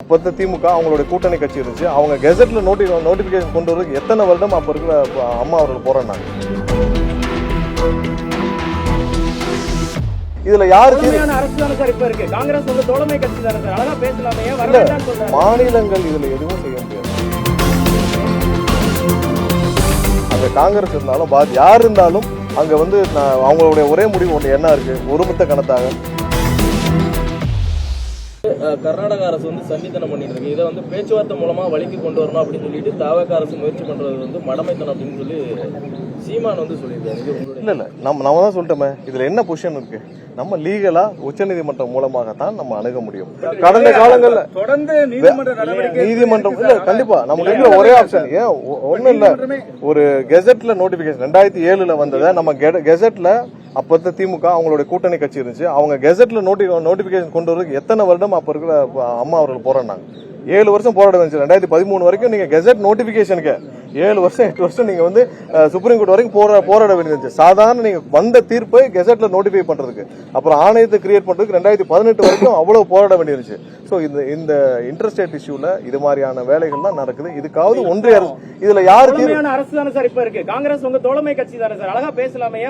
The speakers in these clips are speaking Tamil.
இப்போது திமுக அவங்களுடைய கூட்டணி கட்சி இருந்துச்சு. அவங்க கெசெட்ல நோட்டிபிகேஷன் கொண்டு வரதுக்கு எத்தனை வருடம் அப்போ இருக்கிற அம்மா அவர்கள் போராடினாங்க. இதுல யாருக்கு மாநிலங்கள் இதுல எதுவும் செய்ய முடியாது. அங்க காங்கிரஸ் இருந்தாலும் யார் இருந்தாலும் அங்க வந்து அவங்களுடைய ஒரே முடிவு ஒன்று என்ன இருக்கு, ஒருமித்த கணத்தாக. கர்நாடக அரசு வந்து சன்னிதானம் பண்ணிட்டு இருக்கு. இதை வந்து பேச்சுவார்த்தை மூலமா வழிக்கு கொண்டு வரணும் அப்படின்னு சொல்லிட்டு தவக அரசு முயற்சி பண்றது வந்து மடமைத்தனம் அப்படின்னு சொல்லி சீமான் வந்து சொல்லியிருக்காரு. இல்ல நம்ம தான் சொல்லிட்டோமே, இதுல என்ன பொசிஷன் இருக்கு, நம்ம லீகலா உச்சநீதிமன்றம் மூலமாகத்தான் நம்ம அணுக முடியும். கடந்த காலங்கள்ல தொடர்ந்து நீதிமன்றம் இல்ல, கண்டிப்பா நமக்கு இருக்கிற ஒரே ஆப்ஷன் ஏன் ஒண்ணும் இல்ல, ஒரு கெசெட்ல நோட்டிபிகேஷன் 2007 வந்ததை நம்ம கெசெட்ல அப்ப திமுக அவங்களுடைய கூட்டணி கட்சி இருந்துச்சு. அவங்க கெசெட்ல நோட்டிபிகேஷன் கொண்டு வரதுக்கு எத்தனை வருடம் அப்ப இருக்கிற அம்மா அவர்கள் போராடினாங்க. 7 வருஷம் போராட வந்துச்சு. 2013 வரைக்கும் நீங்க கெசெட் நோட்டிபிகேஷனுக்கு 7 வருஷம் 8 வருஷம் நீங்க வந்து சுப்ரீம் கோர்ட் வரைக்கும் போராட வேண்டியது. சாதாரண நீங்க வந்த தீர்ப்பை கெசெட்ல நோட்டிஃபை பண்றதுக்கு, அப்புறம் ஆணையத்தை கிரியேட் பண்றதுக்கு 2018 வரைக்கும் அவ்வளவு போராட வேண்டியிருந்துச்சு. சோ இந்த இன்டர்ஸ்டேட் இஷ்யூல இது மாதிரியான வேலைகள் தான் நடக்குது. இதுக்காவது ஒன்றிய அரசு இதுல யாரு அரசு தானே சார் இப்ப இருக்கு, காங்கிரஸ் உங்க தோழமை கட்சி தானே சார், அழகா பேசலாமே.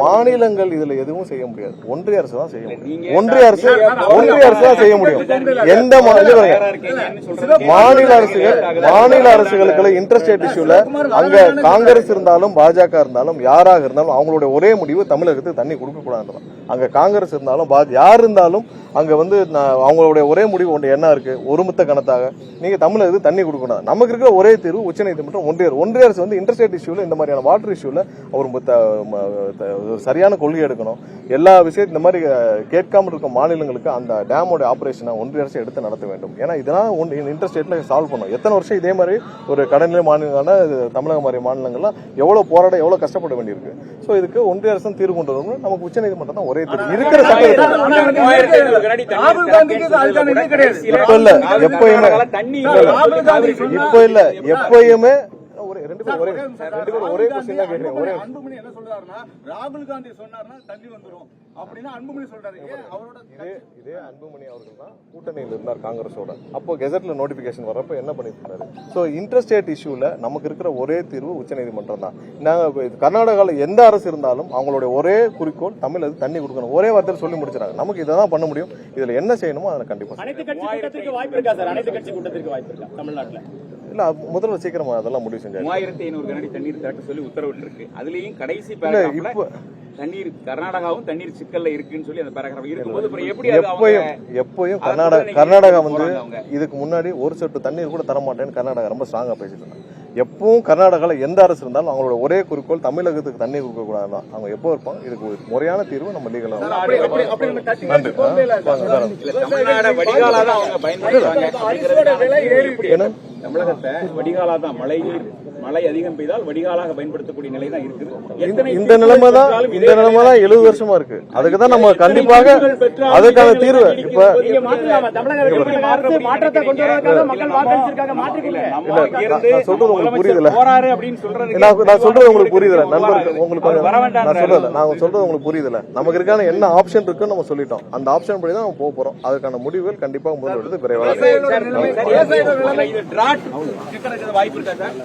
மாநிலங்கள் இதுல எதுவும் செய்ய முடியாது. ஒன்றிய அரசு தான் செய்ய முடியும். ஒன்றிய அரசு தான் செய்ய முடியும். எந்த மாநில அரசுகளுக்கு இன்டர்ஸ்டேட் இஷ்யூல அங்க காங்கிரஸ் இருந்தாலும் பாஜக இருந்தாலும் யாராக இருந்தாலும் அவங்களுடைய ஒரே முடிவு தமிழகத்துக்கு தண்ணி கொடுக்க கூடாது. அங்க காங்கிரஸ் இருந்தாலும் யார் இருந்தாலும் அங்க வந்து அவங்களுடைய ஒரே முடிவு ஒன்று என்ன இருக்கு, ஒருமித்த கணத்தாக நீங்க தமிழகத்துக்கு தண்ணி கொடுக்கணும். நமக்கு இருக்கிற ஒரே தீர்வு உச்சநீதிமன்றம். ஒன்றிய அரசு வந்து இன்டர்ஸ்டேட் இஷ்யூல இந்த மாதிரியான வாட்டர் இஷ்யூல ஒரு சரியான கொள்கை எடுக்கணும். எல்லா விஷயத்தையும் இந்த மாதிரி கேட்காம இருக்க மாநிலங்களுக்கு அந்த டேமோட ஆபரேஷனை ஒன்றிய அரசு எடுத்து நடத்த வேண்டும். ஏன்னா இதெல்லாம் இன்டர்ஸ்டேட்ல சால்வ் பண்ணும். எத்தனை வருஷம் இதே மாதிரி ஒரு கடநிலை மாநிலங்களான தமிழக மாதிரி மாநிலங்கள்லாம் எவ்வளவு போராட எவ்வளவு கஷ்டப்பட வேண்டியிருக்கு. சோ இதுக்கு ஒன்றிய அரசு தீர்வு கொண்டு வரணும். நமக்கு உச்சநீதிமன்றம் தான் ஒரே தீர்வு. இருக்கிற எப்பயுமே ஒரே கொஸ்டின் தான் கேட்கிறேன். ஒரே அன்புமணி என்ன சொல்றாருன்னா, ராகுல் காந்தி சொன்னார்னா தண்ணி வந்துரும் அப்படின்னா அன்புமணி சொல்றாரு. இதே அன்புமணி அவர்கள் தான் கூட்டணியில் இருந்தார் காங்கிரஸோட. அப்போ கெசெட்ல நோட்டிபிகேஷன் வரப்ப என்ன பண்ணிட்டு இருந்தாரு. சோ இன்டர்ஸ்டேட் இஷ்யூல நமக்கு இருக்கிற ஒரே தீர்வு உச்சநீதிமன்றம் தான். நாங்க கர்நாடகாவில் எந்த அரசு இருந்தாலும் அவங்களுடைய ஒரே குறிக்கோள் தமிழக தண்ணி கொடுக்கணும். ஒரே வார்த்தையில் சொல்லி முடிச்சிடாங்க. நமக்கு இதை தான் பண்ண முடியும். இதுல என்ன செய்யணுமோ அதை கண்டிப்பா. அனைத்து கட்சி கூட்டத்திற்கு வாய்ப்பு இருக்கா சார்? அனைத்து கட்சி கூட்டத்திற்கு வாய்ப்பு இருக்கா தமிழ்நாட்டில்? இல்ல முதல்ல சீக்கிரமா அதெல்லாம் முடிவு செஞ்சாங்க. 3500 கனஅடி தண்ணீர் திறக்க சொல்லி உத்தரவு இருக்கு. அதுலயும் கடைசி பேராகிராஃப்ல தண்ணீர் கர்நாடகாவும் தண்ணீர் சிக்கல்ல இருக்குன்னு சொல்லி அந்த பேராகிராஃப் இருக்கும்போது எப்பயும் கர்நாடகா வந்து இதுக்கு முன்னாடி ஒரு சொட்டு தண்ணீர் கூட தர மாட்டேன்னு கர்நாடகா ரொம்ப ஸ்ட்ராங்கா பேசிட்டு இருந்தாங்க. எப்பவும் கர்நாடகால எந்த அரசு இருந்தாலும் அவங்களோட ஒரே குறிக்கோள் தமிழகத்துக்கு தண்ணீர் கொடுக்க கூடாதுதான். அவங்க எப்போ இருப்பாங்க. இதுக்கு முறையான தீர்வு நம்ம லீகலா தமிழகத்தை வடிகாலா தான் மழை அதிகம் பெய்தால் வடிகாலாக பயன்படுத்தக்கூடிய நிலை தான் இருக்குது. இந்த நிலைமை தான் 70 வருஷமா இருக்கு. அதுக்குதான் நம்ம கண்டிப்பாக அதுக்கான தீர்வு இப்ப சொல்றது உங்களுக்கு புரியுதுல, நான் சொல்றது உங்களுக்கு புரியுதுல நண்பர்கள், உங்களுக்கு நான் சொல்றது உங்களுக்கு புரியுதுல. நமக்கு இருக்கான என்ன ஆப்ஷன் இருக்குன்னு நம்ம சொல்லிட்டோம். அந்த ஆப்ஷன் படி தான் நம்ம போக போறோம். அதுக்கான முடிவுகள் கண்டிப்பாக முதல் எடுத்து விரைவாக வாய்ப்பு இருக்கா சார்?